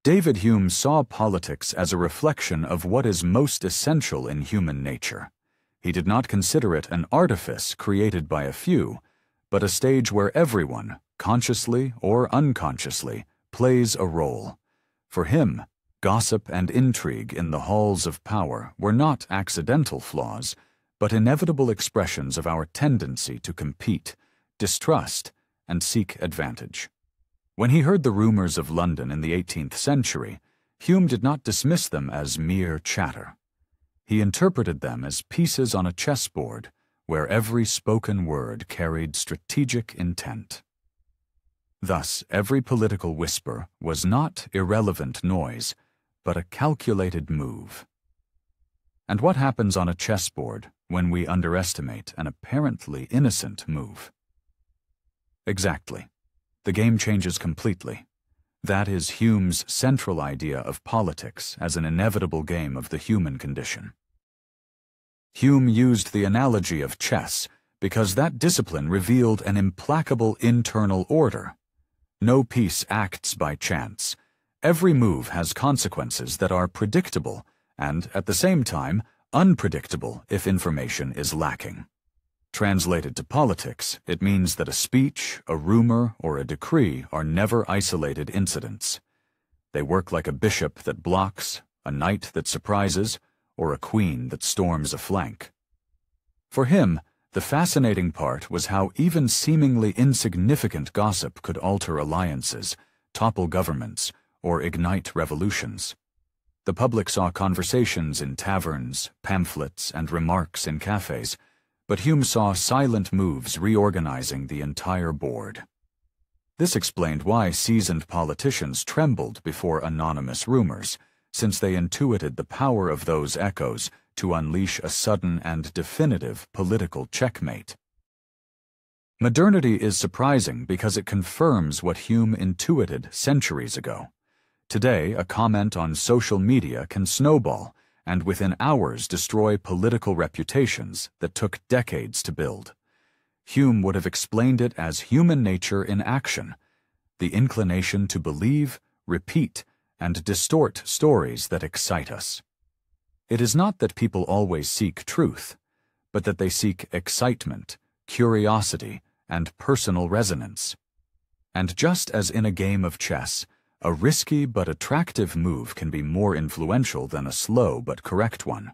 David Hume saw politics as a reflection of what is most essential in human nature. He did not consider it an artifice created by a few, but a stage where everyone, consciously or unconsciously, plays a role. For him, gossip and intrigue in the halls of power were not accidental flaws, but inevitable expressions of our tendency to compete, distrust, and seek advantage. When he heard the rumors of London in the 18th century, Hume did not dismiss them as mere chatter. He interpreted them as pieces on a chessboard, where every spoken word carried strategic intent. Thus, every political whisper was not irrelevant noise, but a calculated move. And what happens on a chessboard when we underestimate an apparently innocent move? Exactly. The game changes completely. That is Hume's central idea of politics as an inevitable game of the human condition. Hume used the analogy of chess because that discipline revealed an implacable internal order. No piece acts by chance. Every move has consequences that are predictable and, at the same time, unpredictable if information is lacking. Translated to politics, it means that a speech, a rumor, or a decree are never isolated incidents. They work like a bishop that blocks, a knight that surprises, or a queen that storms a flank. For him, the fascinating part was how even seemingly insignificant gossip could alter alliances, topple governments, or ignite revolutions. The public saw conversations in taverns, pamphlets, and remarks in cafes, but Hume saw silent moves reorganizing the entire board. This explained why seasoned politicians trembled before anonymous rumors, since they intuited the power of those echoes to unleash a sudden and definitive political checkmate. Modernity is surprising because it confirms what Hume intuited centuries ago. Today, a comment on social media can snowball and within hours destroy political reputations that took decades to build. Hume would have explained it as human nature in action, the inclination to believe, repeat, and distort stories that excite us. It is not that people always seek truth, but that they seek excitement, curiosity, and personal resonance. And just as in a game of chess, a risky but attractive move can be more influential than a slow but correct one.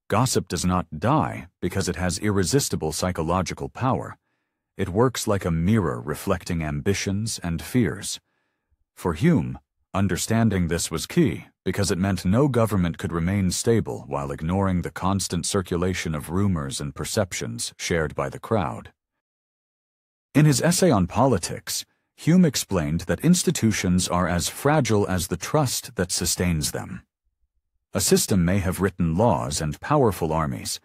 Gossip does not die because it has irresistible psychological power. It works like a mirror reflecting ambitions and fears. For Hume, understanding this was key because it meant no government could remain stable while ignoring the constant circulation of rumors and perceptions shared by the crowd. In his essay on politics, Hume explained that institutions are as fragile as the trust that sustains them. A system may have written laws and powerful armies,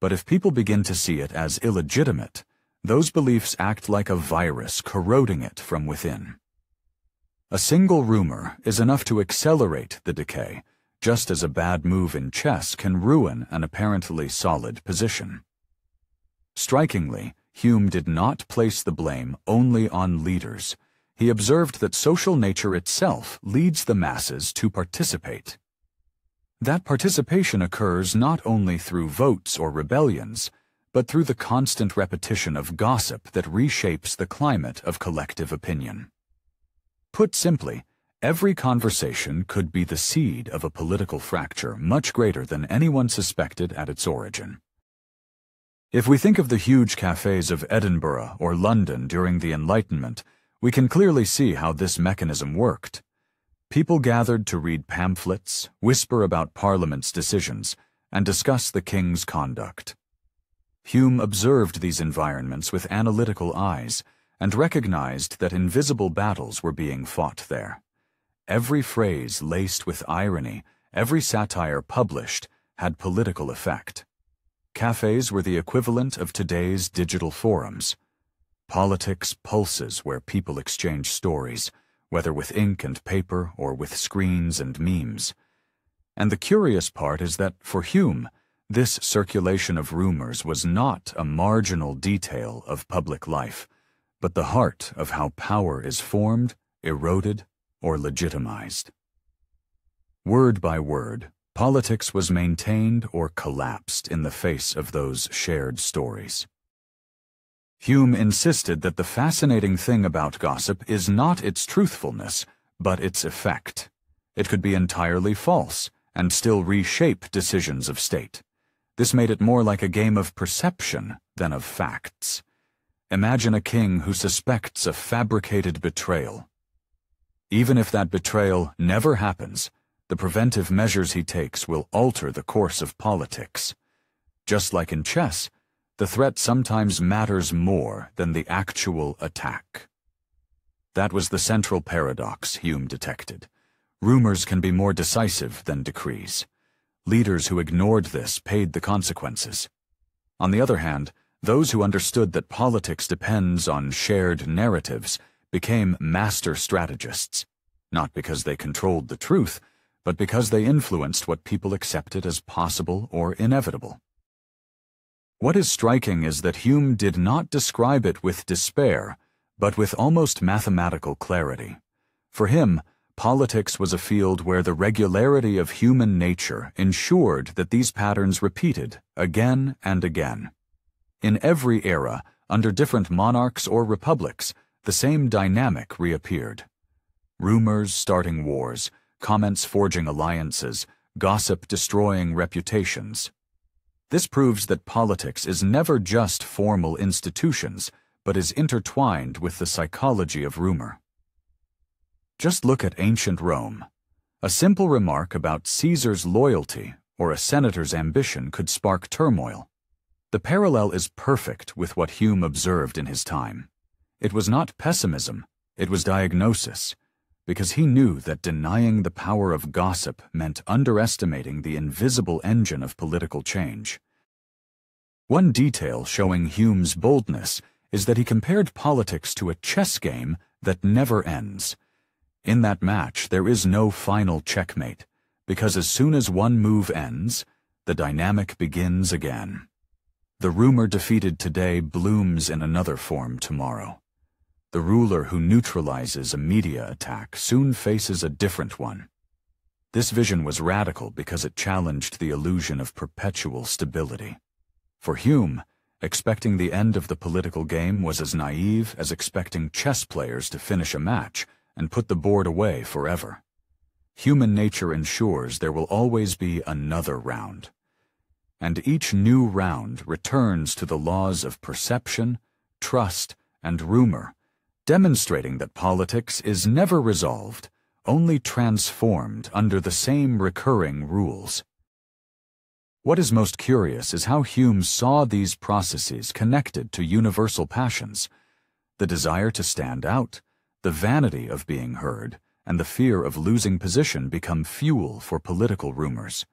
but if people begin to see it as illegitimate, those beliefs act like a virus corroding it from within. A single rumor is enough to accelerate the decay, just as a bad move in chess can ruin an apparently solid position. Strikingly, Hume did not place the blame only on leaders. He observed that social nature itself leads the masses to participate. That participation occurs not only through votes or rebellions, but through the constant repetition of gossip that reshapes the climate of collective opinion. Put simply, every conversation could be the seed of a political fracture much greater than anyone suspected at its origin. If we think of the huge cafes of Edinburgh or London during the Enlightenment, we can clearly see how this mechanism worked. People gathered to read pamphlets, whisper about Parliament's decisions, and discuss the king's conduct. Hume observed these environments with analytical eyes and recognized that invisible battles were being fought there. Every phrase laced with irony, every satire published, had political effect. Cafes were the equivalent of today's digital forums. Politics pulses where people exchange stories, whether with ink and paper or with screens and memes. And the curious part is that, for Hume, this circulation of rumors was not a marginal detail of public life, but the heart of how power is formed, eroded, or legitimized. Word by word, politics was maintained or collapsed in the face of those shared stories. Hume insisted that the fascinating thing about gossip is not its truthfulness, but its effect. It could be entirely false and still reshape decisions of state. This made it more like a game of perception than of facts. Imagine a king who suspects a fabricated betrayal. Even if that betrayal never happens, the preventive measures he takes will alter the course of politics. Just like in chess, the threat sometimes matters more than the actual attack. That was the central paradox Hume detected. Rumors can be more decisive than decrees. Leaders who ignored this paid the consequences. On the other hand, those who understood that politics depends on shared narratives became master strategists, not because they controlled the truth, but because they influenced what people accepted as possible or inevitable. What is striking is that Hume did not describe it with despair, but with almost mathematical clarity. For him, politics was a field where the regularity of human nature ensured that these patterns repeated again and again. In every era, under different monarchs or republics, the same dynamic reappeared. Rumors starting wars, comments forging alliances, gossip destroying reputations. This proves that politics is never just formal institutions, but is intertwined with the psychology of rumor. Just look at ancient Rome. A simple remark about Caesar's loyalty or a senator's ambition could spark turmoil. The parallel is perfect with what Hume observed in his time. It was not pessimism, it was diagnosis, because he knew that denying the power of gossip meant underestimating the invisible engine of political change. One detail showing Hume's boldness is that he compared politics to a chess game that never ends. In that match, there is no final checkmate, because as soon as one move ends, the dynamic begins again. The rumor defeated today blooms in another form tomorrow. The ruler who neutralizes a media attack soon faces a different one. This vision was radical because it challenged the illusion of perpetual stability. For Hume, expecting the end of the political game was as naive as expecting chess players to finish a match and put the board away forever. Human nature ensures there will always be another round. And each new round returns to the laws of perception, trust, and rumor, demonstrating that politics is never resolved, only transformed under the same recurring rules. What is most curious is how Hume saw these processes connected to universal passions. The desire to stand out, the vanity of being heard, and the fear of losing position become fuel for political rumors.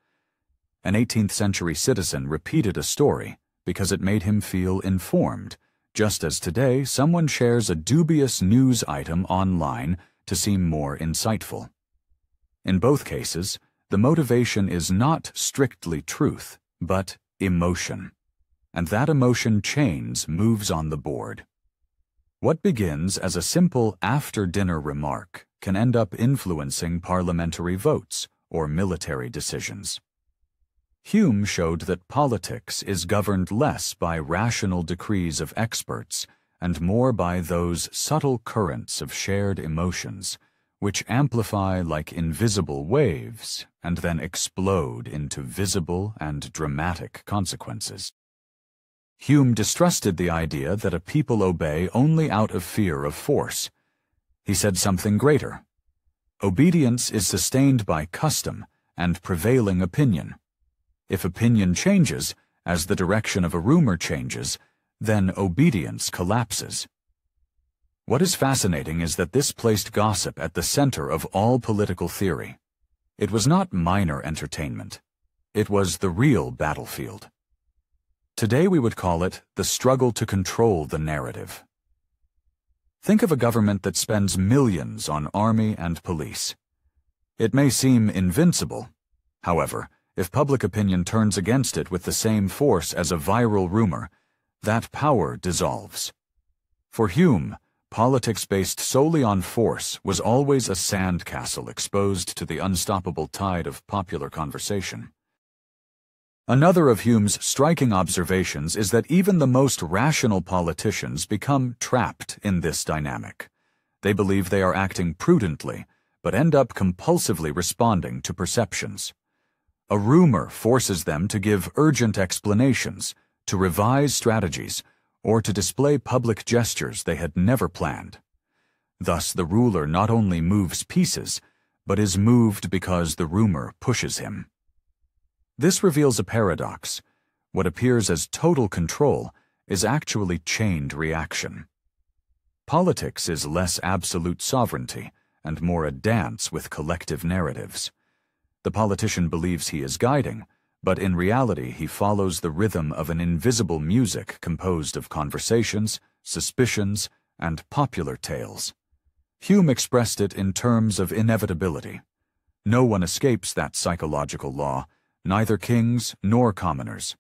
An 18th-century citizen repeated a story because it made him feel informed, just as today someone shares a dubious news item online to seem more insightful. In both cases, the motivation is not strictly truth, but emotion. And that emotion chains moves on the board. What begins as a simple after-dinner remark can end up influencing parliamentary votes or military decisions. Hume showed that politics is governed less by rational decrees of experts and more by those subtle currents of shared emotions, which amplify like invisible waves and then explode into visible and dramatic consequences. Hume distrusted the idea that a people obey only out of fear of force. He said something greater. Obedience is sustained by custom and prevailing opinion. If opinion changes, as the direction of a rumor changes, then obedience collapses. What is fascinating is that this placed gossip at the center of all political theory. It was not minor entertainment. It was the real battlefield. Today we would call it the struggle to control the narrative. Think of a government that spends millions on army and police. It may seem invincible. However, if public opinion turns against it with the same force as a viral rumor, that power dissolves. For Hume, politics based solely on force was always a sandcastle exposed to the unstoppable tide of popular conversation. Another of Hume's striking observations is that even the most rational politicians become trapped in this dynamic. They believe they are acting prudently, but end up compulsively responding to perceptions. A rumor forces them to give urgent explanations, to revise strategies, or to display public gestures they had never planned. Thus, the ruler not only moves pieces, but is moved because the rumor pushes him. This reveals a paradox. What appears as total control is actually chained reaction. Politics is less absolute sovereignty and more a dance with collective narratives. The politician believes he is guiding, but in reality he follows the rhythm of an invisible music composed of conversations, suspicions, and popular tales. Hume expressed it in terms of inevitability. No one escapes that psychological law, neither kings nor commoners.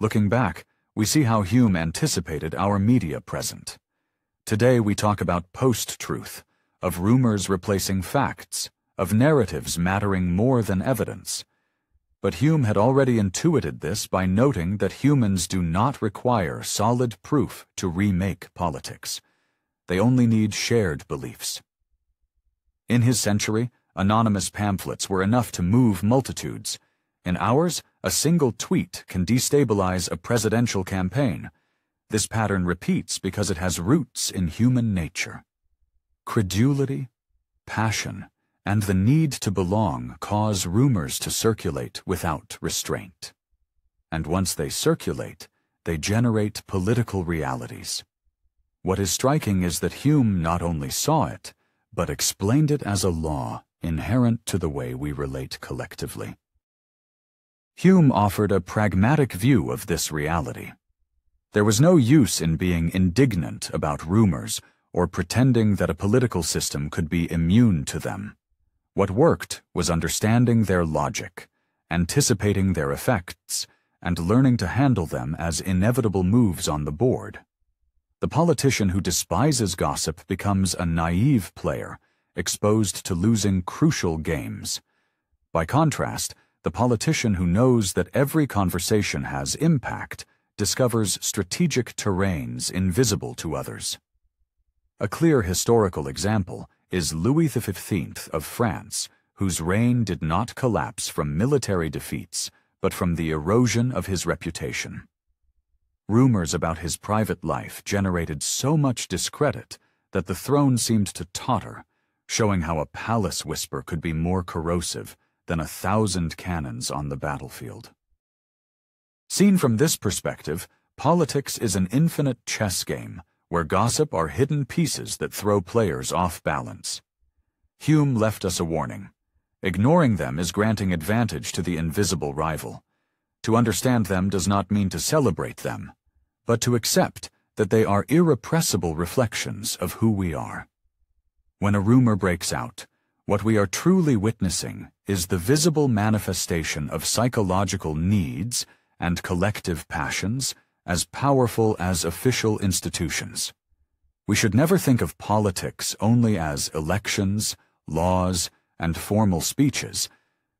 Looking back, we see how Hume anticipated our media present. Today we talk about post-truth, of rumors replacing facts, of narratives mattering more than evidence. But Hume had already intuited this by noting that humans do not require solid proof to remake politics. They only need shared beliefs. In his century, anonymous pamphlets were enough to move multitudes. In ours, a single tweet can destabilize a presidential campaign. This pattern repeats because it has roots in human nature. Credulity, passion, and the need to belong cause rumors to circulate without restraint. And once they circulate, they generate political realities. What is striking is that Hume not only saw it, but explained it as a law inherent to the way we relate collectively. Hume offered a pragmatic view of this reality. There was no use in being indignant about rumors or pretending that a political system could be immune to them. What worked was understanding their logic, anticipating their effects, and learning to handle them as inevitable moves on the board. The politician who despises gossip becomes a naive player, exposed to losing crucial games. By contrast, the politician who knows that every conversation has impact discovers strategic terrains invisible to others. A clear historical example is Louis XV of France, whose reign did not collapse from military defeats, but from the erosion of his reputation. Rumors about his private life generated so much discredit that the throne seemed to totter, showing how a palace whisper could be more corrosive than 1,000 cannons on the battlefield. Seen from this perspective, politics is an infinite chess game, where gossip are hidden pieces that throw players off balance. Hume left us a warning. Ignoring them is granting advantage to the invisible rival. To understand them does not mean to celebrate them, but to accept that they are irrepressible reflections of who we are. When a rumor breaks out, what we are truly witnessing is the visible manifestation of psychological needs and collective passions as powerful as official institutions. We should never think of politics only as elections, laws, and formal speeches,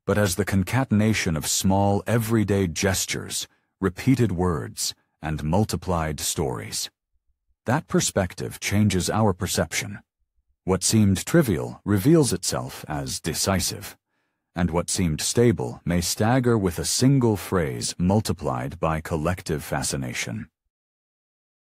but as the concatenation of small everyday gestures, repeated words, and multiplied stories. That perspective changes our perception. What seemed trivial reveals itself as decisive, and what seemed stable may stagger with a single phrase multiplied by collective fascination.